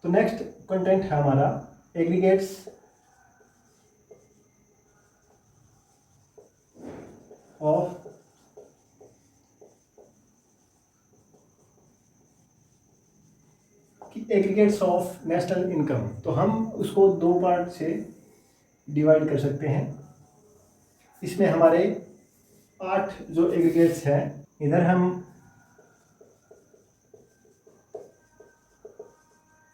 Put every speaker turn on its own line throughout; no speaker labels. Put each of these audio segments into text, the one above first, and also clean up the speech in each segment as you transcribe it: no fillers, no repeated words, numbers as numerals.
तो next content है हमारा aggregates of aggregates of national income. तो हम उसको दो पार्ट से डिवाइड कर सकते हैं। इसमें हमारे 8 जो एग्रीगेट्स हैं, इधर हम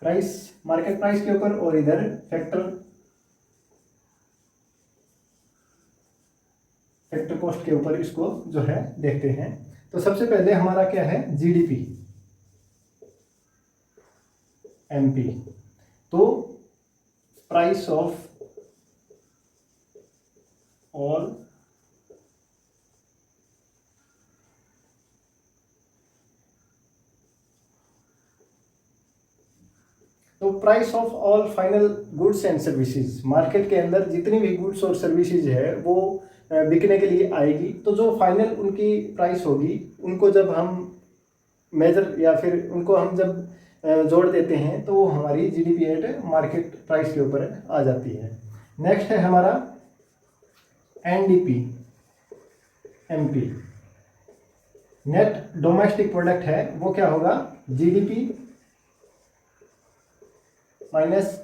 प्राइस, मार्केट प्राइस के ऊपर और इधर फैक्टर कॉस्ट के ऊपर इसको जो है देखते हैं। तो सबसे पहले हमारा क्या है, जीडीपी एमपी। तो प्राइस ऑफ ऑल तो price of all final goods and services, market के अंदर जितनी भी गुड्स और सर्विसेज है वो बिकने के लिए आएगी। तो जो फाइनल उनकी प्राइस होगी, उनको जब हम मेजर या फिर उनको हम जब जोड़ देते हैं तो वो हमारी जीडीपी एट मार्केट प्राइस के ऊपर आ जाती है। नेक्स्ट है हमारा NDP MP, net domestic product है, वो क्या होगा, जीडीपी माइनस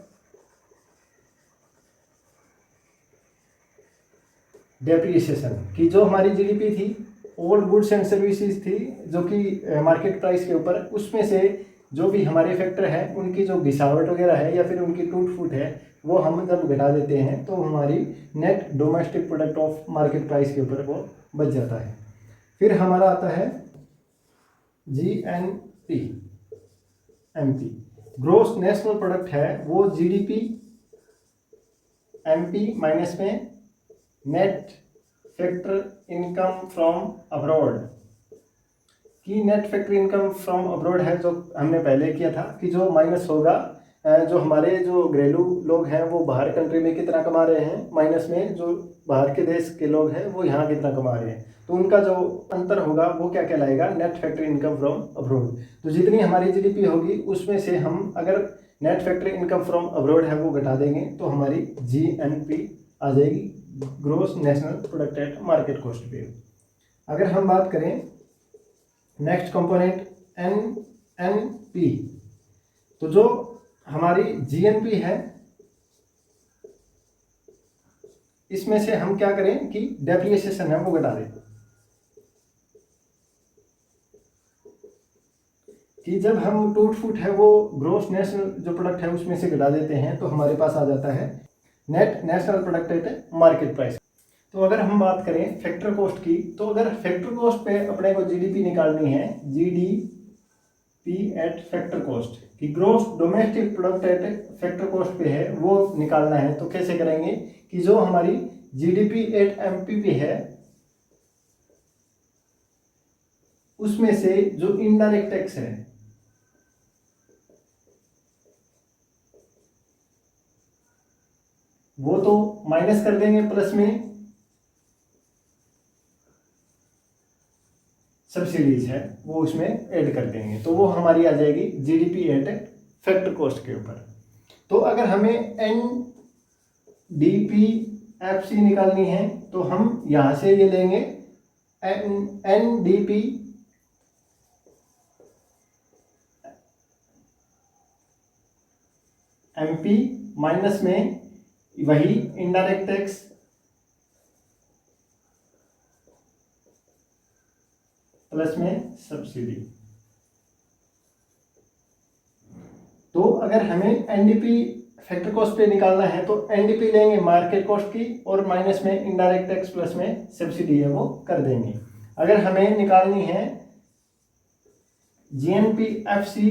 डेप्रिसिएशन। कि जो हमारी जीडीपी थी, ओल्ड गुड्स एंड सर्विसेज थी जो कि मार्केट प्राइस के ऊपर, उसमें से जो भी हमारे फैक्टर है उनकी जो घिसावट वगैरह है या फिर उनकी टूट फूट है, वो हम जब घटा देते हैं तो हमारी net domestic product of market price के ऊपर वो बच जाता है। फिर हमारा आता है GNP MP, gross national product है, वो जीडीपी एमपी माइनस में net factor income from abroad. कि net factor income from abroad है जो हमने पहले किया था, कि जो माइनस होगा जो हमारे जो घरेलू लोग हैं वो बाहर कंट्री में कितना कमा रहे हैं, माइनस में जो बाहर के देश के लोग हैं वो यहाँ कितना कमा रहे हैं, तो उनका जो अंतर होगा वो क्या कहलाएगा, net factor income from abroad. तो जितनी हमारी जीडीपी होगी उसमें से हम अगर net factor income from abroad है वो घटा देंगे तो हमारी जीएनपी आ जाएगी, gross national product at market cost पे। अगर हम बात करें नेक्स्ट कंपोनेंट एनएनपी, तो जो हमारी जीएनपी है इसमें से हम क्या करें कि डेप्रिसिएशन है वो घटा दें। कि जब हम टूट फूट है वो ग्रोस नेशनल जो प्रोडक्ट है उसमें से घटा देते हैं तो हमारे पास आ जाता है net national product at market price. तो अगर हम बात करें फैक्टर कॉस्ट की, तो अगर फैक्टर कॉस्ट पे अपने को जीडीपी निकालनी है, जीडीपी एट फैक्टर कॉस्ट, कि gross domestic product at factor cost पे है वो निकालना है, तो कैसे करेंगे कि जो हमारी जीडीपी एट एमपीपी है उसमें से जो इनडायरेक्ट टैक्स है वो तो माइनस कर देंगे, प्लस में सब्सिडीज है वो उसमें ऐड कर देंगे, तो वो हमारी आ जाएगी जीडीपी एट फैक्टर कॉस्ट के ऊपर। तो अगर हमें एनडीपीएफसी निकालनी है तो हम यहां से ये लेंगे एनडीपी एमपी माइनस में वही इनडायरेक्ट टैक्स प्लस में सब्सिडी। तो अगर हमें एनडीपी फैक्टर कॉस्ट पे निकालना है तो एनडीपी लेंगे मार्केट कॉस्ट की और माइनस में इनडायरेक्ट टैक्स प्लस में सब्सिडी है वो कर देंगे। अगर हमें निकालनी है जीएनपीएफसी,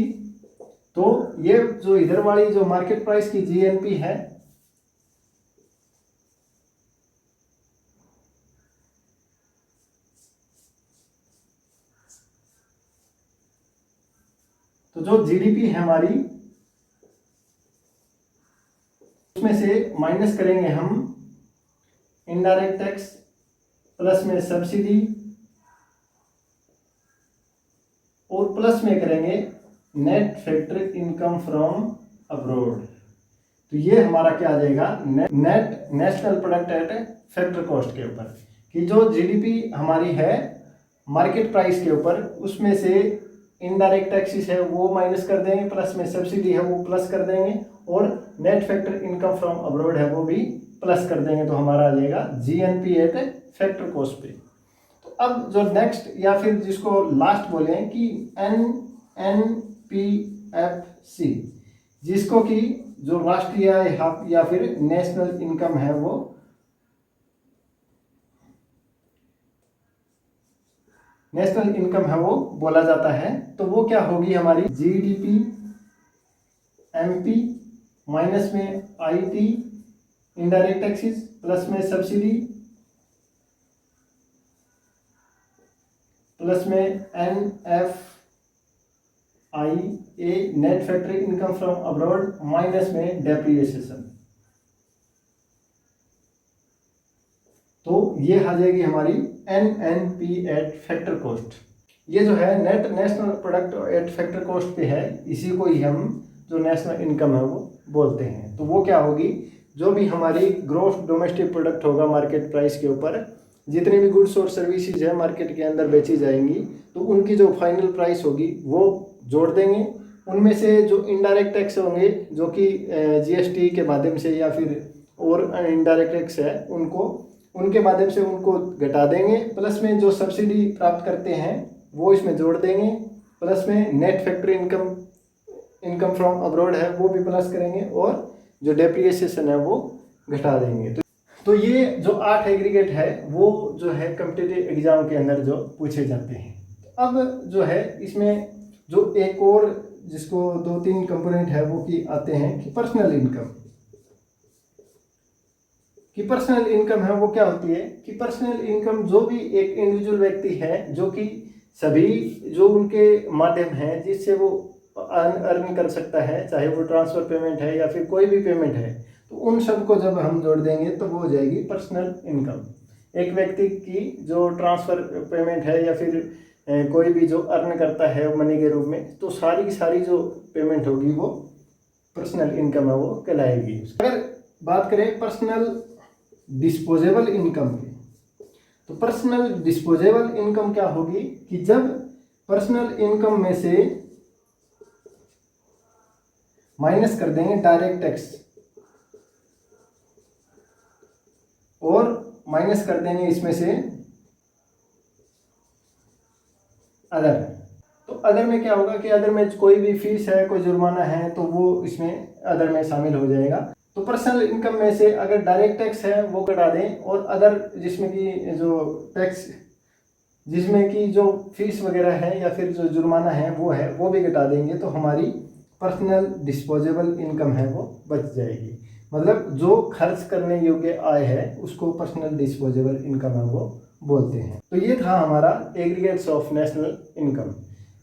तो ये जो इधर वाली जो मार्केट प्राइस की जीएनपी है तो जो जीडीपी है हमारी उसमें से माइनस करेंगे हम इनडायरेक्ट टैक्स प्लस में सब्सिडी और प्लस में करेंगे net factor income from abroad. तो ये हमारा क्या आ जाएगा, net national product at factor cost के ऊपर, कि जो जीडीपी हमारी है मार्केट प्राइस के ऊपर, उसमें से इनडायरेक्ट टैक्सेस है वो माइनस कर देंगे, प्लस में सब्सिडी है वो प्लस कर देंगे, और net factor income from abroad है वो भी प्लस कर देंगे। तो हमारा आ जाएगा जीएनपी एट फैक्टर कॉस्ट पे। तो अब जो नेक्स्ट या फिर जिसको लास्ट बोले कि NNPFC, जिसको कि जो राष्ट्रीय या फिर नेशनल इनकम है वो नेशनल इनकम है वो बोला जाता है। तो वो क्या होगी हमारी, जीडीपी एमपी माइनस में आईटी इनडायरेक्ट टैक्सेस प्लस में सब्सिडी प्लस में NFIA net factory income from abroad minus में डेप्रिसिएशन। तो ये आ जाएगी हमारी NNP एट फैक्टर कॉस्ट। ये जो है net national product at factor cost पे है, इसी को ही हम जो नेशनल इनकम है वो बोलते हैं। तो वो क्या होगी, जो भी हमारी ग्रोस डोमेस्टिक प्रोडक्ट होगा मार्केट प्राइस के ऊपर, जितनी भी गुड्स और सर्विसेज है मार्केट के अंदर बेची जाएंगी, तो उनकी जो फाइनल प्राइस होगी वो जोड़ देंगे। उनमें से जो इनडायरेक्ट टैक्स होंगे, जो कि जीएसटी के माध्यम से या फिर और इनडायरेक्ट टैक्स है, उनके माध्यम से उनको घटा देंगे, प्लस में जो सब्सिडी प्राप्त करते हैं वो इसमें जोड़ देंगे, प्लस में net factory income from abroad है वो भी प्लस करेंगे, और जो डेप्रिसिएशन है वो घटा देंगे। तो ये जो 8 एग्रीगेट है वो जो है कॉम्पिटिटिव एग्जाम के अंदर जो पूछे जाते हैं। अब जो है इसमें जो एक और जिसको 2-3 कंपोनेंट है वो की आते हैं कि पर्सनल इनकम। कि पर्सनल इनकम है वो क्या होती है, कि पर्सनल इनकम जो भी एक इंडिविजुअल व्यक्ति है, जो कि सभी जो उनके माध्यम हैं जिससे वो अर्न कर सकता है, चाहे वो ट्रांसफर पेमेंट है या फिर कोई भी पेमेंट है, तो उन सब को जब हम जोड़ देंगे तो वो हो जाएगी पर्सनल इनकम। एक व्यक्ति की जो ट्रांसफर पेमेंट है या फिर कोई भी जो अर्न करता है मनी के रूप में, तो सारी की सारी जो पेमेंट होगी वो पर्सनल इनकम है वो कहलाएगी। अगर बात करें पर्सनल डिस्पोजेबल इनकम की, तो पर्सनल डिस्पोजेबल इनकम क्या होगी, कि जब पर्सनल इनकम में से माइनस कर देंगे डायरेक्ट टैक्स और माइनस कर देंगे इसमें से अदर। तो अदर में क्या होगा कि अदर में कोई भी फीस है, कोई जुर्माना है, तो वो इसमें अदर में शामिल हो जाएगा। तो पर्सनल इनकम में से अगर डायरेक्ट टैक्स है वो कटा दें, और अदर जिसमें कि जो टैक्स जिसमें कि जो फीस वगैरह है या फिर जो जुर्माना है वो भी घटा देंगे, तो हमारी पर्सनल डिस्पोजेबल इनकम है वो बच जाएगी। मतलब जो खर्च करने योग्य आय है उसको पर्सनल डिस्पोजेबल इनकम है वो बोलते हैं। तो ये था हमारा एग्रीगेट्स ऑफ नेशनल इनकम।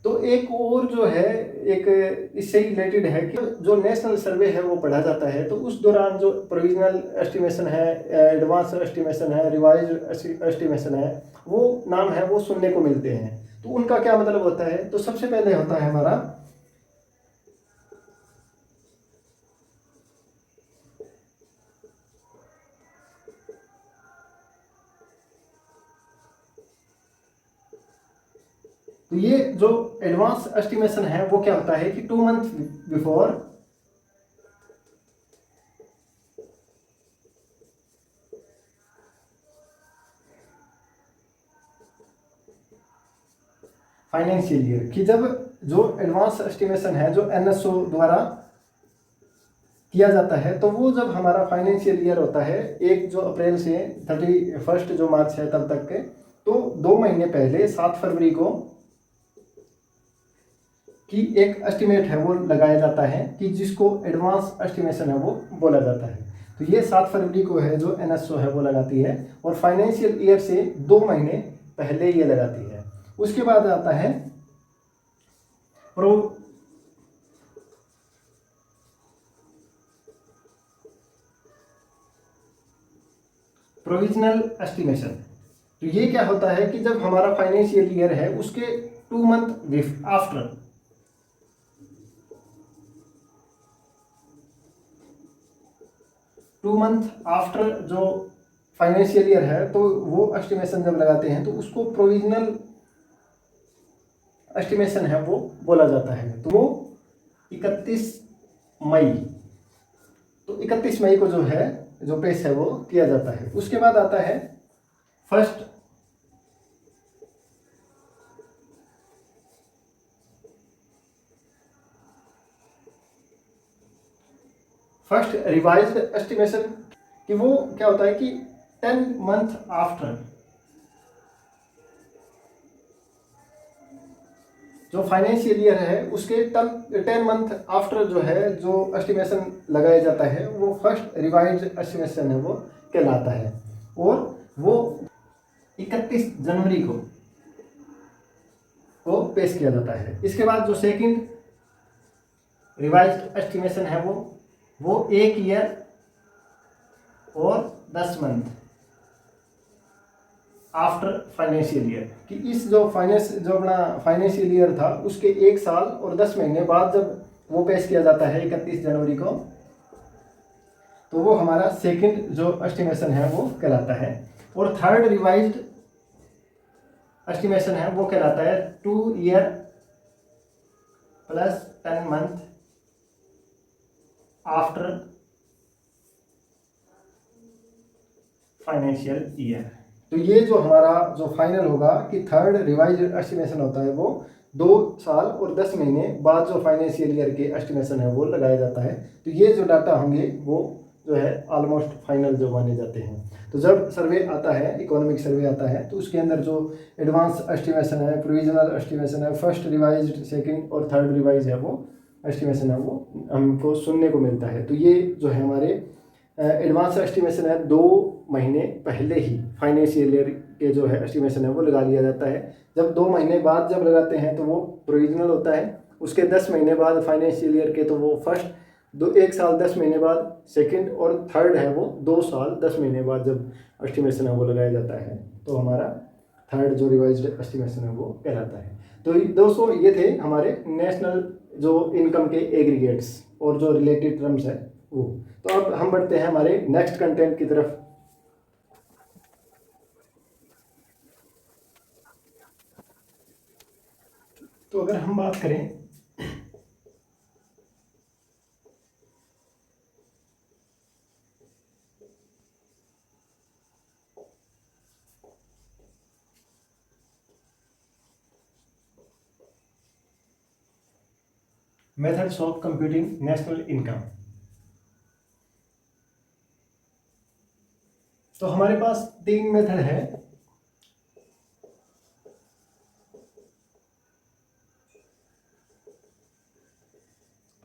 तो एक और जो है एक इससे ही रिलेटेड है कि जो नेशनल सर्वे है वो पढ़ा जाता है, तो उस दौरान जो प्रोविजनल एस्टिमेशन है, एडवांस एस्टिमेशन है, रिवाइज एस्टिमेशन है, वो नाम है वो सुनने को मिलते हैं। तो उनका क्या मतलब होता है, तो सबसे पहले होता है हमारा तो ये जो एडवांस एस्टिमेशन है वो क्या होता है कि 2 मंथ बिफोर फाइनेंशियल ईयर, कि जब जो एडवांस एस्टिमेशन है जो एनएसओ द्वारा किया जाता है, तो वो जब हमारा फाइनेंशियल ईयर होता है 1 जो अप्रैल से 31 जो मार्च है तब तक के, तो 2 महीने पहले 7 फरवरी को कि एक एस्टिमेट है वो लगाया जाता है, कि जिसको एडवांस एस्टिमेशन है वो बोला जाता है। तो ये 7 फरवरी को है जो एनएसओ है वो लगाती है, और फाइनेंशियल ईयर से 2 महीने पहले ये लगाती है। उसके बाद आता है प्रोविजनल एस्टिमेशन। तो ये क्या होता है कि जब हमारा फाइनेंशियल ईयर है उसके 2 मंथ आफ्टर 2 मंथ आफ्टर जो फाइनेंशियल ईयर है, तो वो एस्टिमेशन जब लगाते हैं तो उसको प्रोविजनल एस्टिमेशन है वो बोला जाता है। तो वो 31 मई, तो 31 मई को जो है जो पेश है वो किया जाता है। उसके बाद आता है फर्स्ट रिवाइज्ड एस्टिमेशन, कि वो क्या होता है कि 10 मंथ आफ्टर जो फाइनेंशियल ईयर है उसके 10 मंथ आफ्टर जो है जो एस्टिमेशन लगाया जाता है वो फर्स्ट रिवाइज्ड एस्टिमेशन है वो कहलाता है, और वो 31 जनवरी को पेश किया जाता है। इसके बाद जो सेकंड रिवाइज्ड एस्टिमेशन है वो 1 ईयर और 10 मंथ आफ्टर फाइनेंशियल ईयर, कि इस जो अपना फाइनेंशियल ईयर था उसके 1 साल और 10 महीने बाद जब वो पेश किया जाता है 31 जनवरी को, तो वो हमारा सेकंड जो एस्टिमेशन है वो कहलाता है। और थर्ड रिवाइज्ड एस्टिमेशन है वो कहलाता है 2 year plus 10 month after financial year. तो ये जो हमारा जो फाइनल होगा कि थर्ड रिवाइज्ड एस्टिमेशन होता है वो 2 साल और 10 महीने बाद जो फाइनेंशियल ईयर के एस्टिमेशन है वो लगाया जाता है। तो ये जो डाटा होंगे वो जो है ऑलमोस्ट फाइनल जो माने जाते हैं। तो जब सर्वे आता है, इकोनॉमिक सर्वे आता है, तो उसके अंदर जो एडवांस एस्टिमेशन है, प्रोविजनल एस्टिमेशन है, फर्स्ट रिवाइज्ड, सेकंड और थर्ड रिवाइज है वो एस्टिमेशन है वो हमको सुनने को मिलता है। तो ये जो है हमारे एडवांस एस्टिमेशन है 2 महीने पहले ही फाइनेंशियल ईयर के जो है एस्टिमेशन है वो लगा लिया जाता है। जब 2 महीने बाद जब लगाते हैं तो वो प्रोविजनल होता है। उसके 10 महीने बाद फाइनेंशियल ईयर के तो वो फर्स्ट 1 साल 10 महीने बाद सेकंड, और थर्ड है वो 2 साल 10 महीने बाद जब एस्टिमेशन है वो लगाया जाता है, तो हमारा थर्ड जो रिवाइज्ड एस्टिमेशन है वो कहलाता है। तो दोस्तों ये थे हमारे नेशनल जो इनकम के एग्रीगेट्स और जो रिलेटेड टर्म्स है वो। तो अब हम बढ़ते हैं हमारे नेक्स्ट कंटेंट की तरफ। तो अगर हम बात करें methods of computing national income, तो हमारे पास 3 मेथड है।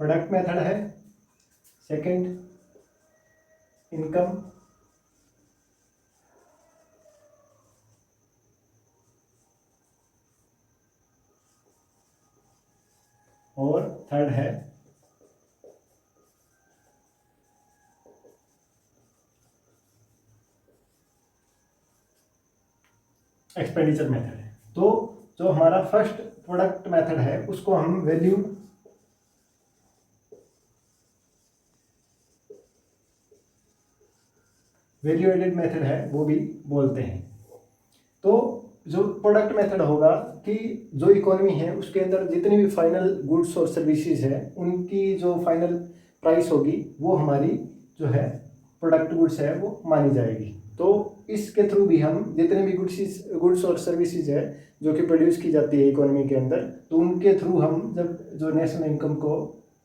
प्रोडक्ट मेथड है, सेकंड इनकम, और थर्ड है एक्सपेंडिचर मेथड है। तो जो हमारा फर्स्ट प्रोडक्ट मेथड है उसको हम वैल्यू एडेड मेथड है वो भी बोलते हैं। तो जो प्रोडक्ट मेथड होगा कि जो इकोनॉमी है उसके अंदर जितनी भी फाइनल गुड्स और सर्विसेज है उनकी जो फाइनल प्राइस होगी वो हमारी जो है प्रोडक्ट गुड्स है वो मानी जाएगी। तो इसके थ्रू भी हम जितने भी गुड्स और सर्विसेज है जो कि प्रोड्यूस की जाती है इकोनॉमी के अंदर, तो उनके थ्रू हम जब जो नेशनल इनकम को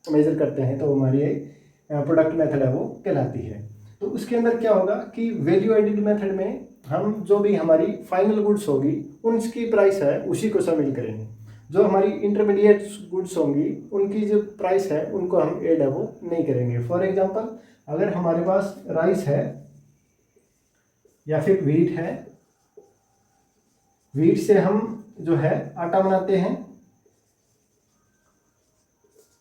मेजर करते हैं तो हमारी प्रोडक्ट मेथड है वो कहलाती है। तो उसके अंदर क्या होगा कि वैल्यू एडिड मेथड में हम जो भी हमारी फाइनल गुड्स होगी उनकी प्राइस है उसी को शामिल करेंगे। जो हमारी इंटरमीडिएट गुड्स होंगी उनकी जो प्राइस है उनको हम ऐड है वो नहीं करेंगे। फॉर एग्जांपल अगर हमारे पास राइस है या फिर व्हीट है, व्हीट से हम जो है आटा बनाते हैं,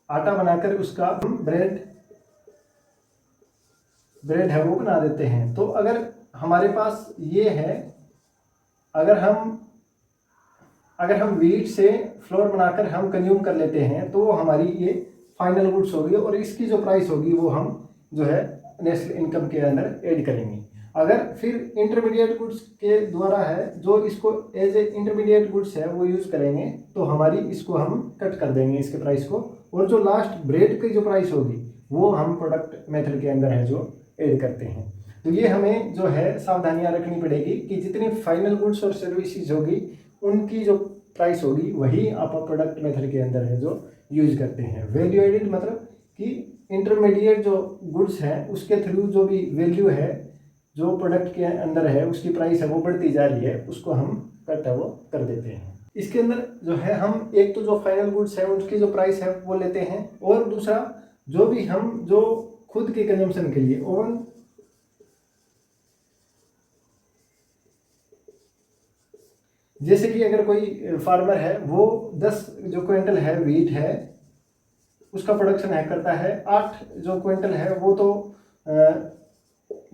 आटा बनाकर उसका हम ब्रेड है वो बना देते हैं। तो अगर हमारे पास ये है, अगर हम व्हीट से फ्लोर बनाकर हम कंज्यूम कर लेते हैं तो हमारी ये फाइनल गुड्स होगी और इसकी जो प्राइस होगी वो हम जो है नेशनल इनकम के अंदर ऐड करेंगे। अगर फिर इंटरमीडिएट गुड्स के द्वारा है जो इसको एज ए इंटरमीडिएट गुड्स है वो यूज़ करेंगे तो हमारी इसको हम कट कर देंगे इसके प्राइस को, और जो लास्ट ब्रेड की जो प्राइस होगी वो हम प्रोडक्ट मेथड के अंदर है जो ऐड करते हैं। तो ये हमें जो है सावधानियां रखनी पड़ेगी कि जितनी फाइनल गुड्स और सर्विसेज होगी उनकी जो प्राइस होगी वही आप प्रोडक्ट मेथड के अंदर है जो यूज करते हैं। वैल्यू एडिड मतलब कि इंटरमीडिएट जो गुड्स हैं उसके थ्रू जो भी वैल्यू है जो प्रोडक्ट के अंदर है उसकी प्राइस है वो बढ़ती जा रही है, उसको हम कट है वो कर देते हैं। इसके अंदर जो है हम एक तो जो फाइनल गुड्स है उसकी जो प्राइस है वो लेते हैं, और दूसरा जो भी हम जो खुद के कंजम्पशन के लिए ओवन जैसे कि अगर कोई फार्मर है वो 10 जो क्विंटल है व्हीट है उसका प्रोडक्शन है करता है, 8 जो क्विंटल है वो तो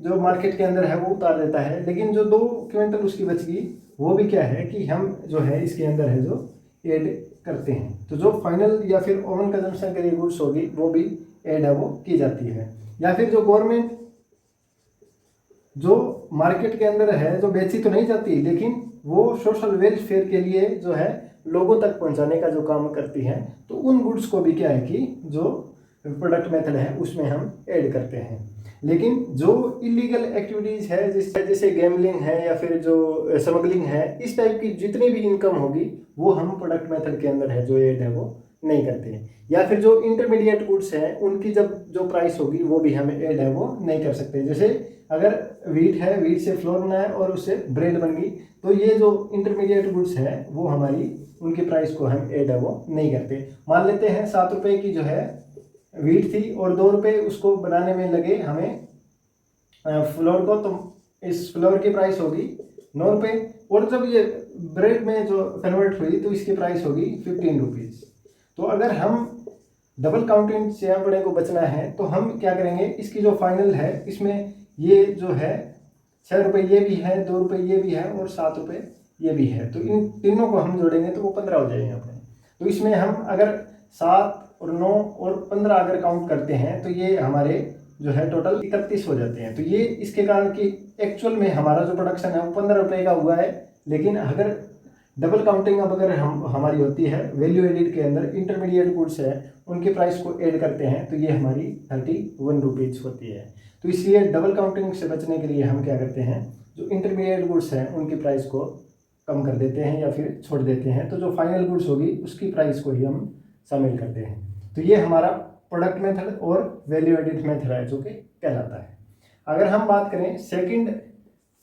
जो मार्केट के अंदर है वो उतार देता है, लेकिन जो 2 क्विंटल उसकी बच गई वो भी क्या है कि हम जो है इसके अंदर है जो ऐड करते हैं। तो जो फाइनल या फिर ओवन कंजम्पशन के लिए गुड्स होगी वो भी ऐड है वो की जाती है। या फिर जो गवर्नमेंट जो मार्केट के अंदर है जो बेची तो नहीं जाती लेकिन वो सोशल वेलफेयर के लिए जो है लोगों तक पहुंचाने का जो काम करती हैं, तो उन गुड्स को भी क्या है कि जो प्रोडक्ट मेथड है उसमें हम ऐड करते हैं। लेकिन जो इलीगल एक्टिविटीज़ है जैसे गैम्बलिंग है या फिर जो स्मगलिंग है, इस टाइप की जितनी भी इनकम होगी वो हम प्रोडक्ट मेथड के अंदर है जो ऐड है वो नहीं करते हैं। या फिर जो इंटरमीडिएट गुड्स हैं उनकी जब जो प्राइस होगी वो भी हम ऐड है वो नहीं कर सकते। जैसे अगर व्हीट है, व्हीट से फ्लोर बना है और उससे ब्रेड बन गई, तो ये जो इंटरमीडिएट गुड्स है वो हमारी उनकी प्राइस को हम ऐड है वो नहीं करते। मान लेते हैं 7 रुपये की जो है व्हीट थी और 2 रुपये उसको बनाने में लगे हमें फ्लोर को, तो इस फ्लोर की प्राइस होगी 9 रुपये, और जब ये ब्रेड में जो कन्वर्ट हुई तो इसकी प्राइस होगी 15 रुपीज़। तो अगर हम डबल काउंटिंग से बड़े को बचना है तो हम क्या करेंगे, इसकी जो फाइनल है इसमें ये जो है 6 रुपये ये भी है, 2 रुपये ये भी है और 7 रुपये ये भी है, तो इन तीनों को हम जोड़ेंगे तो वो 15 हो जाएंगे अपने। तो इसमें हम अगर 7 और 9 और 15 अगर काउंट करते हैं तो ये हमारे जो है टोटल 31 हो जाते हैं। तो ये इसके कारण कि एक्चुअल में हमारा जो प्रोडक्शन है वो 15 रुपये का हुआ है, लेकिन अगर डबल काउंटिंग अब अगर हमारी होती है वैल्यू एडिड के अंदर इंटरमीडिएट गुड्स है उनकी प्राइस को ऐड करते हैं तो ये हमारी 31 रुपीज़ होती है। तो इसलिए डबल काउंटिंग से बचने के लिए हम क्या करते हैं, जो इंटरमीडिएट गुड्स हैं उनकी प्राइस को कम कर देते हैं या फिर छोड़ देते हैं, तो जो फाइनल गुड्स होगी उसकी प्राइस को ही हम शामिल करते हैं। तो ये हमारा प्रोडक्ट मेथड और वैल्यू एडिड मेथड है जो कि कहलाता है। अगर हम बात करें सेकंड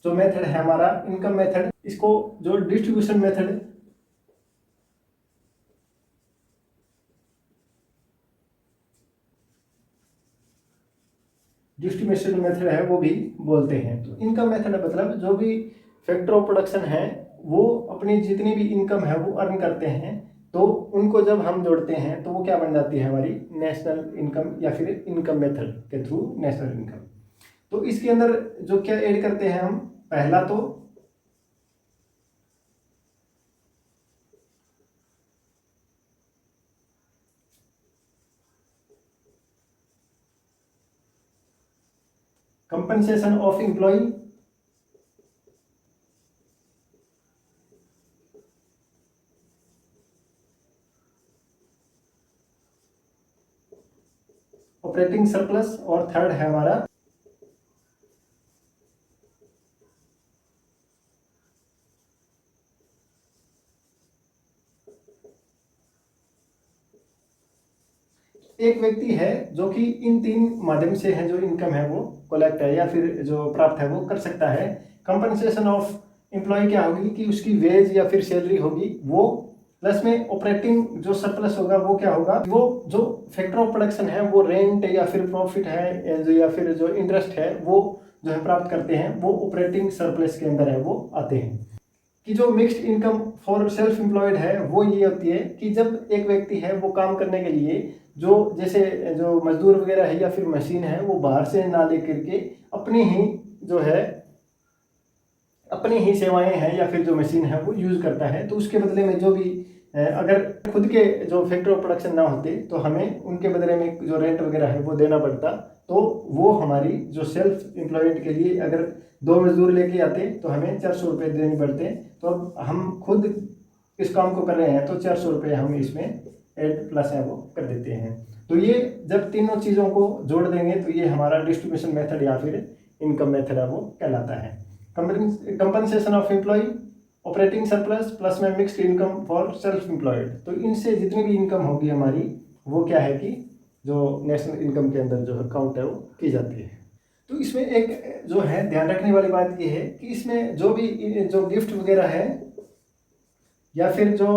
जो मेथड है हमारा इनकम मेथड, इसको जो डिस्ट्रीब्यूशन मेथड है वो भी बोलते हैं। तो इनकम मेथड मतलब जो भी फैक्टर ऑफ प्रोडक्शन है वो अपनी जितनी भी इनकम है वो अर्न करते हैं, तो उनको जब हम जोड़ते हैं तो वो क्या बन जाती है हमारी नेशनल इनकम या फिर इनकम मेथड के थ्रू नेशनल इनकम। तो इसके अंदर जो क्या ऐड करते हैं हम, पहला तो compensation of employ, operating surplus, और थर्ड है हमारा एक व्यक्ति है जो कि इन 3 माध्यम से है जो इनकम है वो कलेक्ट है या फिर जो प्राप्त है वो कर सकता है। कंपनसेशन ऑफ एम्प्लॉय क्या होगी कि उसकी वेज या फिर सैलरी होगी वो, प्लस में ऑपरेटिंग जो सरप्लस होगा वो क्या होगा, वो जो फैक्टर ऑफ प्रोडक्शन है वो रेंट या फिर प्रॉफिट है जो या फिर जो इंटरेस्ट है वो जो है प्राप्त करते हैं, वो ऑपरेटिंग सरप्लस के अंदर है वो आते हैं। कि जो mixed income for self employed है वो ये होती है कि जब एक व्यक्ति है वो काम करने के लिए जो जैसे जो मजदूर वगैरह है या फिर मशीन है वो बाहर से ना लेकर के अपनी ही जो है अपनी ही सेवाएं हैं या फिर जो मशीन है वो यूज़ करता है, तो उसके बदले में जो भी अगर खुद के जो फैक्टर ऑफ प्रोडक्शन ना होते तो हमें उनके बदले में जो रेंट वगैरह है वो देना पड़ता, तो वो हमारी जो सेल्फ एम्प्लॉयड के लिए अगर 2 मजदूर लेके आते तो हमें 400 रुपये देने पड़ते। तो अब हम खुद इस काम को कर रहे हैं तो 400 रुपये हम इसमें एड प्लस है वो कर देते हैं। तो ये जब तीनों चीज़ों को जोड़ देंगे तो ये हमारा डिस्ट्रीब्यूशन मेथड या फिर इनकम मेथड है वो कहलाता है। Compensation of employ, operating surplus plus में mixed income for self employed. तो इनसे जितनी भी इनकम होगी हमारी वो क्या है कि जो नेशनल इनकम के अंदर जो काउंट है वो की जाती है। तो इसमें एक जो है ध्यान रखने वाली बात ये है कि इसमें जो भी जो गिफ्ट वगैरह है या फिर जो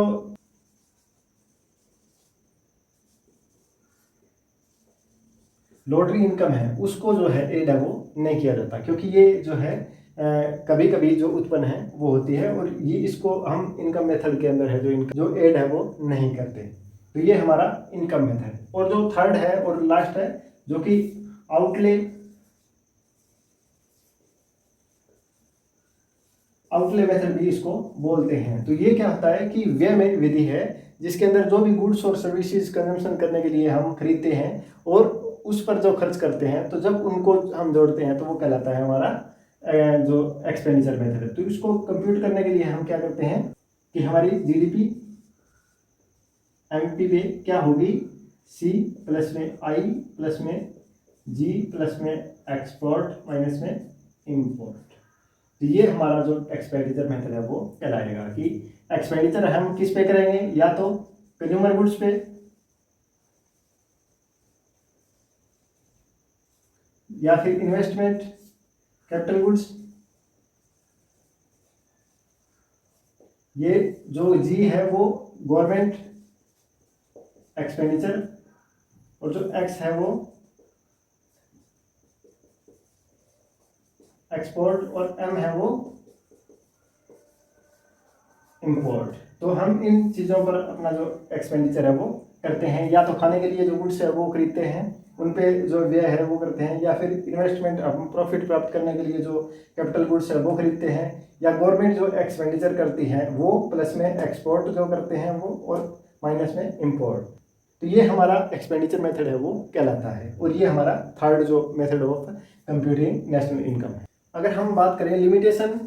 लॉटरी इनकम है उसको जो है एड है वो नहीं किया जाता, क्योंकि ये जो है कभी कभी जो उत्पन्न है वो होती है और ये इसको हम इनकम मेथड के अंदर है जो एड है वो नहीं करते। तो ये हमारा इनकम मेथड है। और जो थर्ड है और लास्ट है जो कि आउटले मेथड भी इसको बोलते हैं। तो ये क्या होता है कि व्यय में विधि है जिसके अंदर जो भी गुड्स और सर्विसेज कंजम्पशन करने के लिए हम खरीदते हैं और उस पर जो खर्च करते हैं, तो जब उनको हम जोड़ते हैं तो वो कहलाता है हमारा जो एक्सपेंडिचर मेथड है। तो इसको कंप्यूट करने के लिए हम क्या करते हैं कि हमारी जीडीपी एमपी पे क्या होगी, सी प्लस में आई प्लस में जी प्लस में एक्सपोर्ट माइनस में इंपोर्ट। तो ये हमारा जो एक्सपेंडिचर मेथड है वो कहलाएगा कि एक्सपेंडिचर हम किस पे करेंगे, या तो कंज्यूमर गुड्स पे या फिर इन्वेस्टमेंट कैपिटल गुड्स। ये जो जी है वो गवर्नमेंट एक्सपेंडिचर और जो एक्स है वो एक्सपोर्ट और एम है वो इंपोर्ट। तो हम इन चीज़ों पर अपना जो एक्सपेंडिचर है वो करते हैं, या तो खाने के लिए जो गुड्स है वो खरीदते हैं उन पे जो व्यय है वो करते हैं, या फिर इन्वेस्टमेंट प्रॉफिट प्राप्त करने के लिए जो कैपिटल गुड्स है वो खरीदते हैं, या गवर्नमेंट जो एक्सपेंडिचर करती है वो प्लस में एक्सपोर्ट जो करते हैं वो और माइनस में इंपोर्ट। तो ये हमारा एक्सपेंडिचर मेथड है वो कहलाता है और ये हमारा थर्ड जो method of computing national income है। अगर हम बात करें लिमिटेशन,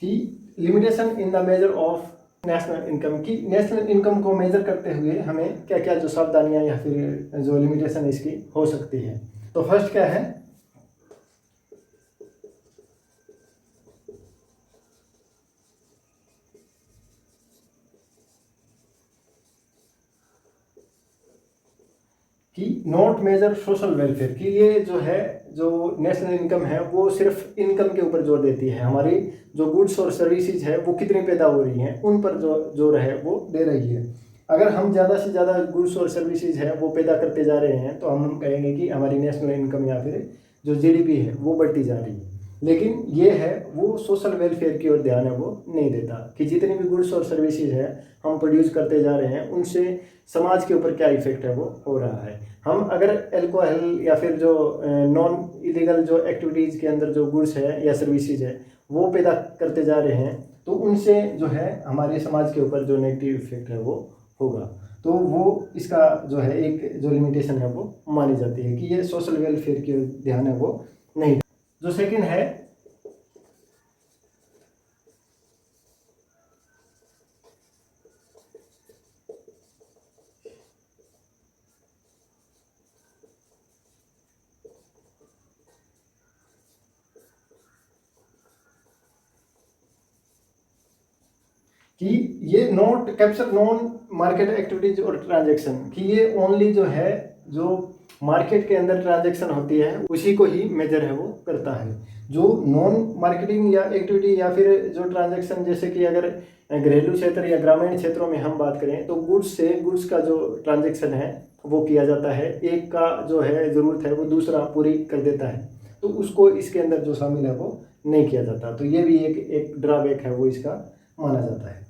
कि limitation in the measure of national income, की नेशनल इनकम को मेजर करते हुए हमें क्या क्या जो सावधानियां या फिर जो लिमिटेशन इसकी हो सकती है। तो फर्स्ट क्या है कि नॉट मेजर सोशल वेलफेयर, कि ये जो है जो नेशनल इनकम है वो सिर्फ इनकम के ऊपर जोर देती है, हमारी जो गुड्स और सर्विसेज है वो कितनी पैदा हो रही हैं उन पर जो जोर है वो दे रही है। अगर हम ज़्यादा से ज़्यादा गुड्स और सर्विसेज है वो पैदा करते जा रहे हैं तो हम कहेंगे कि हमारी नेशनल इनकम या फिर जो जीडीपी है वो बढ़ती जा रही है। लेकिन ये है वो सोशल वेलफेयर की ओर ध्यान है वो नहीं देता कि जितनी भी गुड्स और सर्विसेज है हम प्रोड्यूस करते जा रहे हैं उनसे समाज के ऊपर क्या इफेक्ट है वो हो रहा है। हम अगर अल्कोहल या फिर जो नॉन इलीगल जो एक्टिविटीज़ के अंदर जो गुड्स है या सर्विसेज है वो पैदा करते जा रहे हैं तो उनसे जो है हमारे समाज के ऊपर जो नेगेटिव इफेक्ट है वो होगा। तो वो इसका जो है एक जो लिमिटेशन है वो मानी जाती है कि ये सोशल वेलफेयर की ध्यान है वो नहीं। जो सेकंड है कि ये note capture non market activities और ट्रांजैक्शन, कि ये ओनली जो है जो मार्केट के अंदर ट्रांजैक्शन होती है उसी को ही मेजर है वो करता है। जो नॉन मार्केटिंग या एक्टिविटी या फिर जो ट्रांजैक्शन जैसे कि अगर घरेलू क्षेत्र या ग्रामीण क्षेत्रों में हम बात करें तो गुड्स से गुड्स का जो ट्रांजैक्शन है वो किया जाता है, एक का जो है ज़रूरत है वो दूसरा पूरी कर देता है, तो उसको इसके अंदर जो शामिल है वो नहीं किया जाता। तो ये भी एक ड्रॉबैक है वो इसका माना जाता है।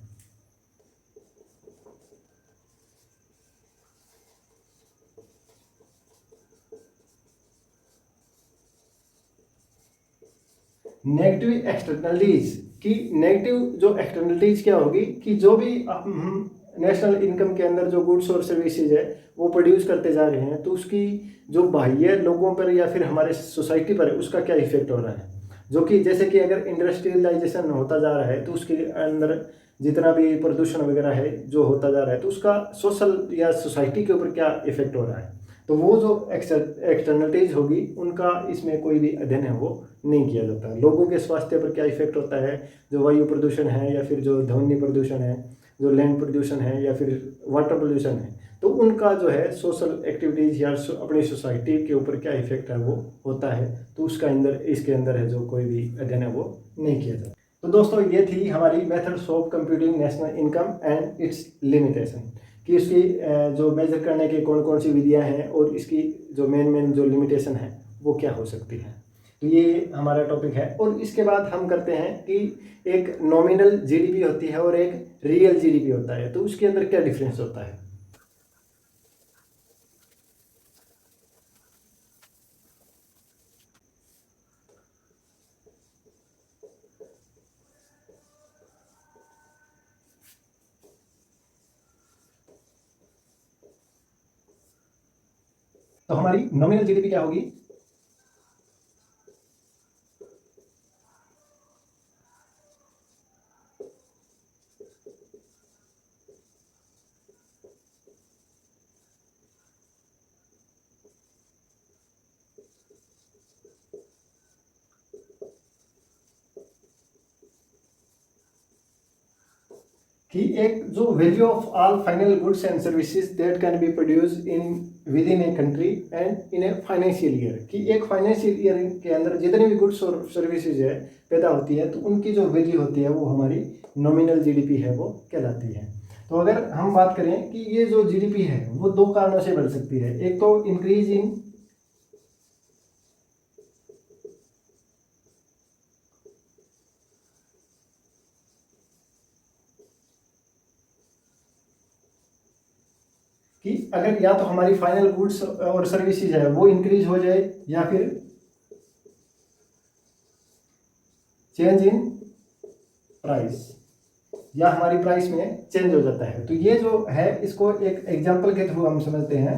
नेगेटिव एक्सटर्नलिटीज की नेगेटिव जो एक्सटर्नलिटीज क्या होगी कि जो भी नेशनल इनकम के अंदर जो गुड्स और सर्विसेज है वो प्रोड्यूस करते जा रहे हैं, तो उसकी जो बाह्य लोगों पर या फिर हमारे सोसाइटी पर उसका क्या इफेक्ट हो रहा है। जो कि जैसे कि अगर इंडस्ट्रियलाइजेशन होता जा रहा है तो उसके अंदर जितना भी प्रदूषण वगैरह है जो होता जा रहा है, तो उसका सोशल या सोसाइटी के ऊपर क्या इफेक्ट हो रहा है, तो वो जो एक्सटर्नलिटीज होगी उनका इसमें कोई भी अध्ययन है वो नहीं किया जाता। लोगों के स्वास्थ्य पर क्या इफेक्ट होता है, जो वायु प्रदूषण है या फिर जो ध्वनि प्रदूषण है, जो लैंड प्रदूषण है या फिर वाटर पोल्यूशन है, तो उनका जो है सोशल एक्टिविटीज़ या अपनी सोसाइटी के ऊपर क्या इफेक्ट है वो होता है, तो उसका अंदर इसके अंदर है जो कोई भी अध्ययन है वो नहीं किया जाता। तो दोस्तों ये थी हमारी methods of computing national income and it's limitation, कि इसकी जो मेजर करने की कौन कौन सी विधियां हैं और इसकी जो मेन जो लिमिटेशन है वो क्या हो सकती है। तो ये हमारा टॉपिक है। और इसके बाद हम करते हैं कि एक नॉमिनल जीडीपी होती है और एक रियल जीडीपी होता है, तो उसके अंदर क्या डिफरेंस होता है। तो हमारी नॉमिनल जीडीपी क्या होगी, कि एक जो value of all final goods and services that can be produced in with in a country and in a financial year, कि एक फाइनेंशियल ईयर के अंदर जितने भी गुड्स और सर्विसेज है पैदा होती है, तो उनकी जो वैल्यू होती है वो हमारी नॉमिनल जीडीपी है वो कहलाती है। तो अगर हम बात करें कि ये जो जीडीपी है वो दो कारणों से बढ़ सकती है, एक तो इंक्रीज इन कि अगर या तो हमारी फाइनल गुड्स और सर्विसेज है वो इंक्रीज हो जाए या फिर चेंज इन प्राइस, या हमारी प्राइस में चेंज हो जाता है। तो ये जो है इसको एक एग्जांपल के थ्रू हम समझते हैं।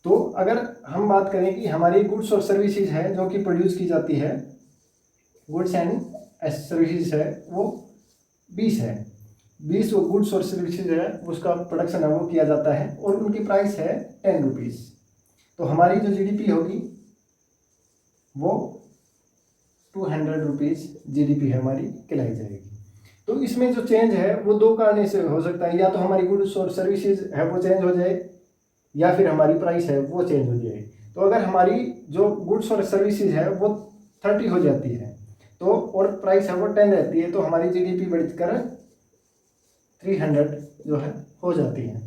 तो अगर हम बात करें कि हमारी गुड्स और सर्विसेज है जो कि प्रोड्यूस की जाती है, गुड्स एंड सर्विसेज है वो 20 है, 20 वो गुड्स और सर्विसेज है उसका प्रोडक्शन है वो किया जाता है और उनकी प्राइस है 10 रुपीज़। तो हमारी जो जीडीपी होगी वो 200 रुपीज़ जीडीपी है हमारी कहलाई जाएगी। तो इसमें जो चेंज है वो दो कारण से हो सकता है, या तो हमारी गुड्स और सर्विसेज है वो चेंज हो जाए या फिर हमारी प्राइस है वो चेंज हो जाए। तो अगर हमारी जो गुड्स और सर्विसेज है वो 30 हो जाती है तो और प्राइस है वो 10 रहती है, तो हमारी जीडीपी बढ़कर 300 जो है हो जाती है।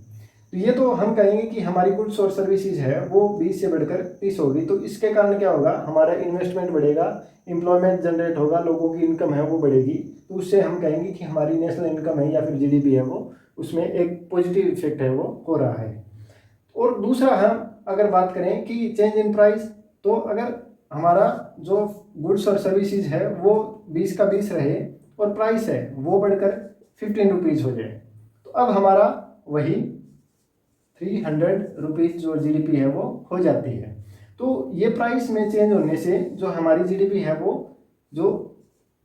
तो ये तो हम कहेंगे कि हमारी गुड्स और सर्विसेज है वो 20 से बढ़कर 30 होगी। तो इसके कारण क्या होगा, हमारा इन्वेस्टमेंट बढ़ेगा, एम्प्लॉयमेंट जनरेट होगा, लोगों की इनकम है वो बढ़ेगी। तो उससे हम कहेंगे कि हमारी नेशनल इनकम है या फिर जीडीपी है वो उसमें एक पॉजिटिव इफेक्ट है वो हो रहा है। और दूसरा हम अगर बात करें कि चेंज इन प्राइस, तो अगर हमारा जो गुड्स और सर्विसेज है वो 20 का 20 रहे और प्राइस है वो बढ़कर 15 रुपीज़ हो जाए, तो अब हमारा वही 300 रुपीज़ जो जीडीपी है वो हो जाती है। तो ये प्राइस में चेंज होने से जो हमारी जीडीपी है वो जो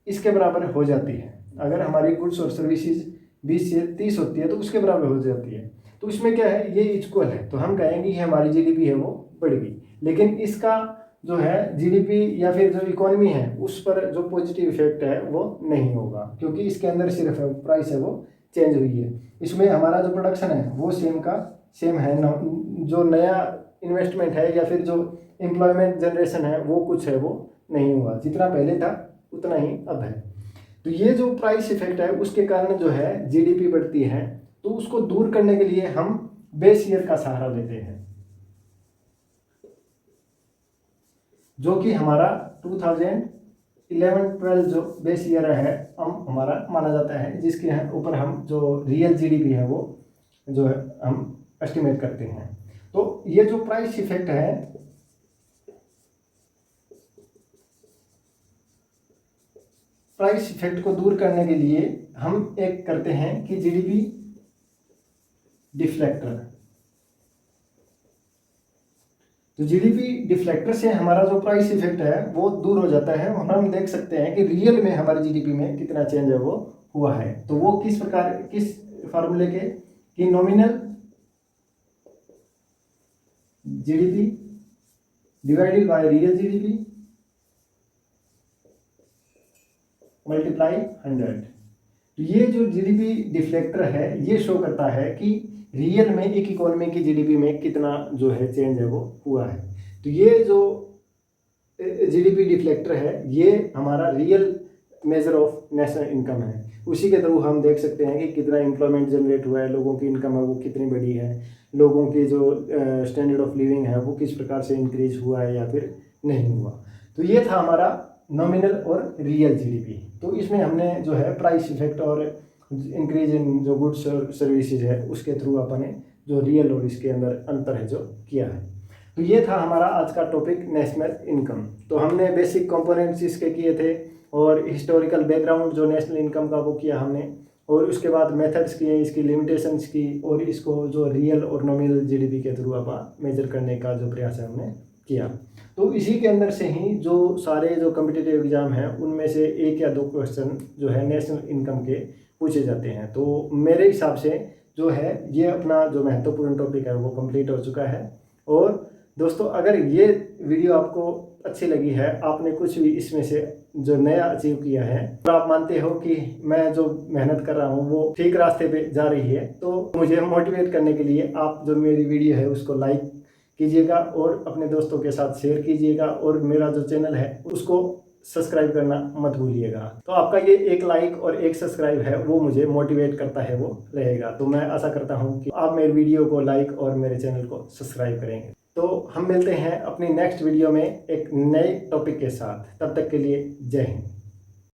इसके बराबर हो जाती है। अगर हमारी गुड्स और सर्विसेज 20 से 30 होती है तो उसके बराबर हो जाती है। तो इसमें क्या है, ये इक्वल है, तो हम कहेंगे कि हमारी जीडीपी है वो बढ़ गई। लेकिन इसका जो है जीडीपी या फिर जो इकोनॉमी है उस पर जो पॉजिटिव इफेक्ट है वो नहीं होगा, क्योंकि इसके अंदर सिर्फ प्राइस है वो चेंज हुई है। इसमें हमारा जो प्रोडक्शन है वो सेम का सेम है, जो नया इन्वेस्टमेंट है या फिर जो एम्प्लॉयमेंट जनरेशन है वो कुछ है वो नहीं हुआ, जितना पहले था उतना ही अब है। तो ये जो प्राइस इफेक्ट है उसके कारण जो है जीडीपी बढ़ती है, तो उसको दूर करने के लिए हम बेस ईयर का सहारा लेते हैं, जो कि हमारा 2011-12 जो बेस ईयर है हम हमारा माना जाता है, जिसके ऊपर हम जो रियल जीडीपी है वो जो है हम एस्टिमेट करते हैं। तो ये जो प्राइस इफेक्ट है प्राइस इफेक्ट को दूर करने के लिए हम एक करते हैं कि जीडीपी डिफ्लेक्टर। तो जीडीपी डिफ्लेक्टर से हमारा जो प्राइस इफेक्ट है वो दूर हो जाता है और हम देख सकते हैं कि रियल में हमारे जीडीपी में कितना चेंज है वो हुआ है। तो वो किस प्रकार, किस फार्मूले के, कि nominal GDP divided by real GDP multiply 100। तो ये जो जीडीपी डिफ्लेक्टर है ये शो करता है कि रियल में एक इकोनॉमी की जीडीपी में कितना जो है चेंज है वो हुआ है। तो ये जो जीडीपी डिफ्लेक्टर है ये हमारा real measure of national income है। उसी के थ्रू हम देख सकते हैं कि कितना एम्प्लॉयमेंट जनरेट हुआ है, लोगों की इनकम है वो कितनी बड़ी है, लोगों की जो स्टैंडर्ड ऑफ लिविंग है वो किस प्रकार से इंक्रीज हुआ है या फिर नहीं हुआ। तो ये था हमारा नॉमिनल और रियल जीडीपी। तो इसमें हमने जो है प्राइस इफेक्ट और इंक्रीज इन जो गुड्स और सर्विसेज है उसके थ्रू अपने जो रियल और इसके अंदर अंतर है जो किया है। तो ये था हमारा आज का टॉपिक नेशनल इनकम। तो हमने बेसिक कंपोनेंट्स इसके किए थे और हिस्टोरिकल बैकग्राउंड जो नेशनल इनकम का वो किया हमने, और उसके बाद मेथड्स किए, इसकी लिमिटेशंस की, और इसको जो रियल और नॉमिनल जीडीपी के थ्रू आप मेजर करने का जो प्रयास है हमने किया। तो इसी के अंदर से ही जो सारे जो कॉम्पिटिटिव एग्जाम हैं उनमें से 1 या 2 क्वेश्चन जो है नेशनल इनकम के पूछे जाते हैं। तो मेरे हिसाब से जो है ये अपना जो महत्वपूर्ण टॉपिक है वो कंप्लीट हो चुका है। और दोस्तों अगर ये वीडियो आपको अच्छी लगी है, आपने कुछ भी इसमें से जो नया अचीव किया है और आप मानते हो कि मैं जो मेहनत कर रहा हूँ वो ठीक रास्ते पे जा रही है, तो मुझे मोटिवेट करने के लिए आप जो मेरी वीडियो है उसको लाइक कीजिएगा और अपने दोस्तों के साथ शेयर कीजिएगा, और मेरा जो चैनल है उसको सब्सक्राइब करना मत भूलिएगा। तो आपका ये एक लाइक और एक सब्सक्राइब है वो मुझे मोटिवेट करता है वो रहेगा। तो मैं आशा करता हूँ कि आप मेरे वीडियो को लाइक और मेरे चैनल को सब्सक्राइब करेंगे। तो हम मिलते हैं अपनी नेक्स्ट वीडियो में एक नए टॉपिक के साथ। तब तक के लिए जय हिंद।